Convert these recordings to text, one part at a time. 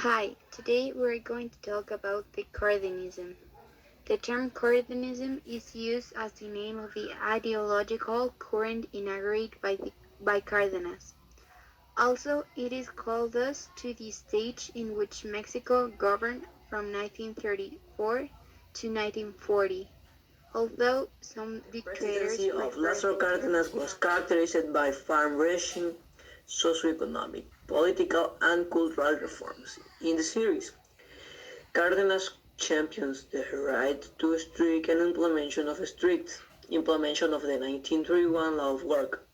Hi, today we're going to talk about the Cardenism. The term Cardenism is used as the name of the ideological current inaugurated by Cardenas. Also, it is called thus to the stage in which Mexico governed from 1934 to 1940, although some The dictators presidency of prefer Lázaro the term Cárdenas was characterized by far-reaching socioeconomic, political, and cultural reforms. In the series, Cárdenas champions the right to strict and implementation of the 1931 law of work.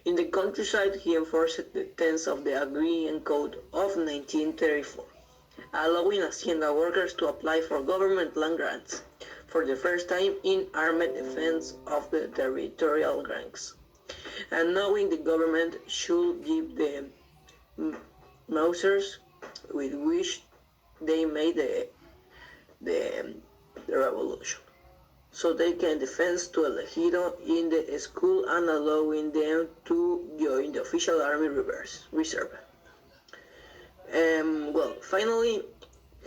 In the countryside, he enforced the tenets of the Agrarian Code of 1934, allowing Hacienda workers to apply for government land grants for the first time in armed defense of the territorial ranks, and knowing the government should give the measures with which they made the, the revolution, so they can defend to elegido in the school and allowing them to join the official army reserve. Finally,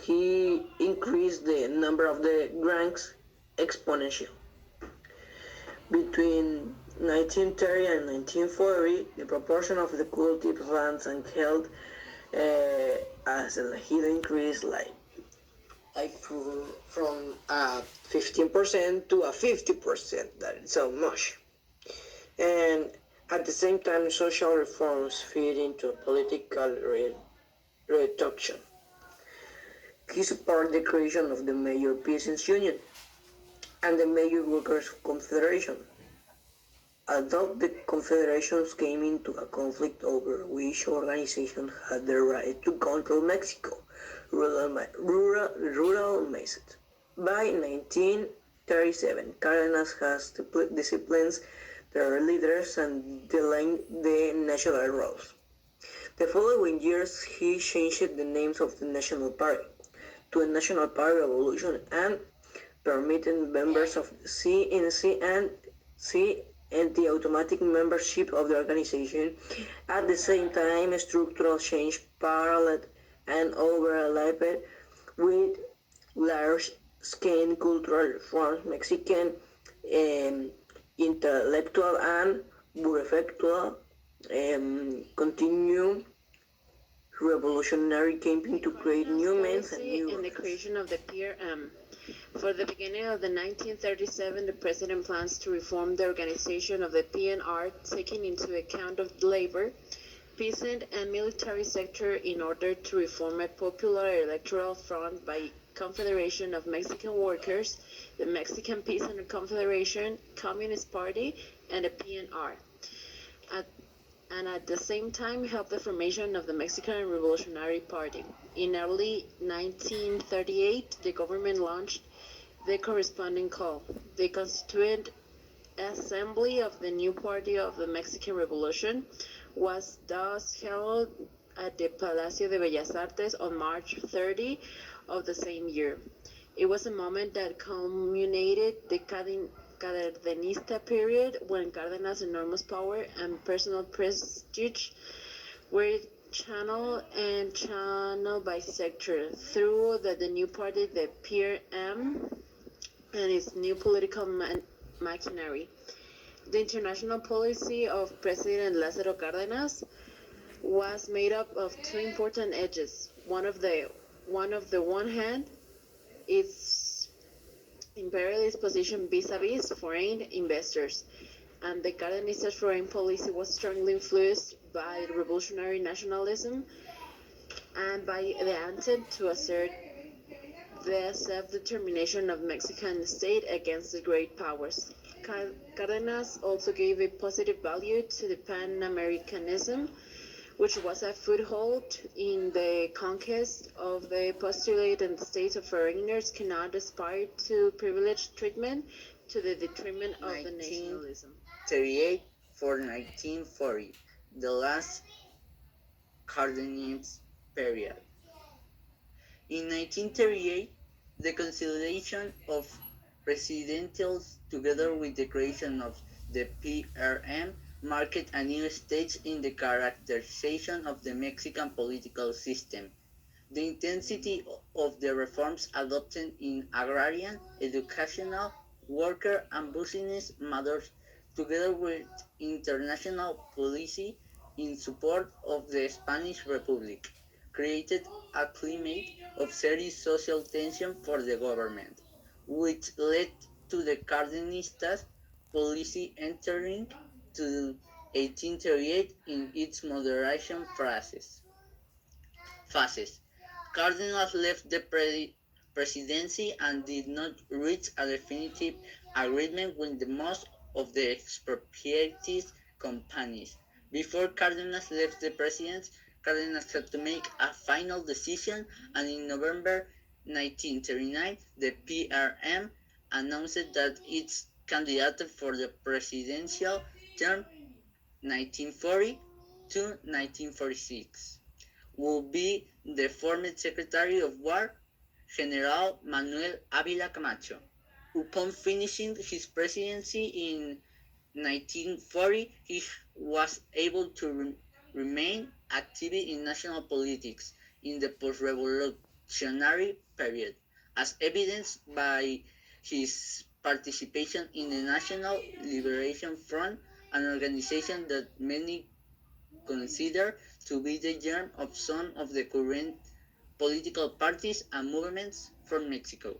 he increased the number of the ranks exponentially. Between 1930 and 1940, the proportion of the cultive lands and held as elegido increased like from 15% to a 50%. That is so much. And at the same time, social reforms feed into political reduction. He supported the creation of the Major Peasants Union and the Major Workers Confederation. Although the confederations came into a conflict over which organization had the right to control Mexico, rural method. By 1937, Cárdenas has disciplines their leaders and delayed the national rules. The following years, he changed the names of the National Party to a National Party Revolution and permitted members of the CNC and C and the automatic membership of the organization. At the same time, structural change paralleled and overlapped with large-scale cultural reforms. Mexican intellectual and bureaucratic continue revolutionary campaign to create new men and new and the workers. creation of the PRM. For the beginning of the 1937, the president plans to reform the organization of the PNR, taking into account of the labor, peasant, and military sector in order to reform a popular electoral front by Confederation of Mexican Workers, the Mexican Peasant Confederation, Communist Party, and the PNR. At the same time helped the formation of the Mexican Revolutionary Party. In early 1938, the government launched the corresponding call. The Constituent Assembly of the new Party of the Mexican Revolution was thus held at the Palacio de Bellas Artes on March 30 of the same year. It was a moment that culminated the Cardenista period when Cárdenas' enormous power and personal prestige were channeled by sector through the new party, the PRM, and its new political machinery. The international policy of President Lázaro Cárdenas was made up of two important edges. One of the one hand, its imperialist position vis-a-vis foreign investors, and the Cardenista foreign policy was strongly influenced by revolutionary nationalism and by the attempt to assert the self-determination of Mexican state against the great powers. Cardenas also gave a positive value to the Pan-Americanism, which was a foothold in the conquest of the postulate and the states of foreigners cannot aspire to privileged treatment to the detriment of the nationalism. 1938 for 1940, the last Cardenist period. In 1938, the consolidation of presidentials together with the creation of the PRM marked a new stage in the characterization of the Mexican political system. The intensity of the reforms adopted in agrarian, educational, worker and business matters, together with international policy in support of the Spanish Republic, created a climate of serious social tension for the government, which led to the Cardenistas policy entering to 1838 in its moderation phases. Cardinals left the presidency and did not reach a definitive agreement with the most of the expropriated companies. Before Cardinals left the presidency, Cardinals had to make a final decision, and in November 1939, the PRM announced that its candidate for the presidential term 1940 to 1946 will be the former Secretary of War, General Manuel Avila Camacho. Upon finishing his presidency in 1940, he was able to remain active in national politics in the post-revolutionary period, as evidenced by his participation in the National Liberation Front, an organization that many consider to be the germ of some of the current political parties and movements from Mexico.